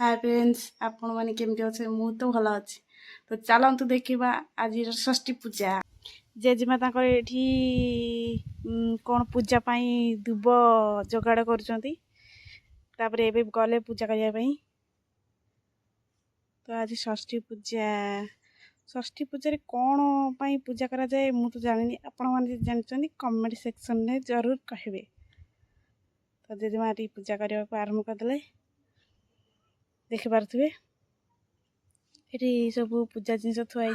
Hi friends आपण माने केमती अच्छे मु तो भल अच्छी। तो चलतु देखा आज षष्ठी पूजा जेजेमा ये कौन पूजा दुब जोगाड़ कर गले पूजा करने। तो आज षष्ठी पूजा कौन पूजा करा जाए मु तो जानी आपण मैंने जानते कमेंट सेक्शन में जरूर कहे। तो जेजेमा पूजा करने को आरंभ करदे देखिपे ये सब पूजा जिनस थुआई।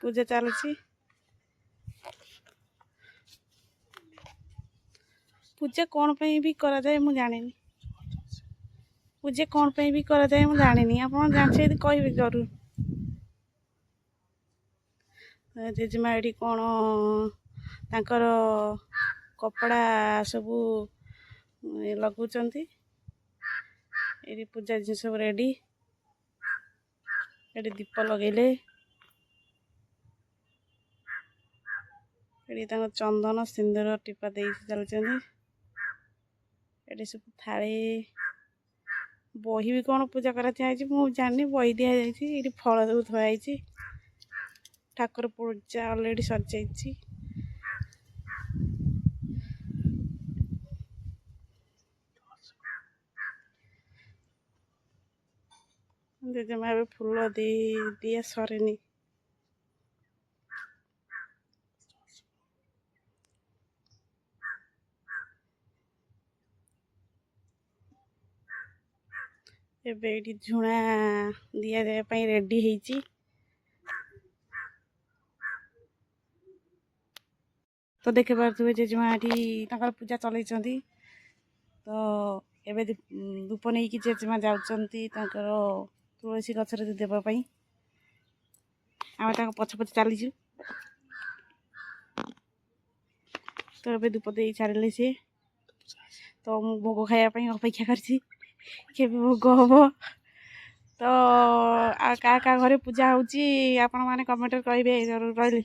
पूजा चलुची पूजा कौन भी करा जाए मु जानी पूजा कौन भी करा जाए मु जानी आप जानते कहे जरूर। जेजेमा ये कौन तांकर कपड़ा सब लगुंट ये पूजा जिन सब रेडी ये दीप लगेले ये चंदन सिंदूर टीपा दे चलते ये सब थाली बही भी कौन पूजा कराई मु जानी बही दि जाए फल सब थुआई ठाकुर पूजा ऑलरेडी सजाई। जेजेमा फूल दिए सरेनी एबे झुणा दिया जाए रेडी है। तो देख पारे जेजेमा पूजा चल तो एबे धूप नहीं कि जेजेमा जाउछंती तुलसी गछरे देवाई आम पछ पछ चलीजु। तो एबे धूप दे सारे सी तो मु भोग खायापी अपेक्षा कर भोग हम। तो क्या घरे पूजा होची आपण माने कमेंट करेंगे जरूर रही।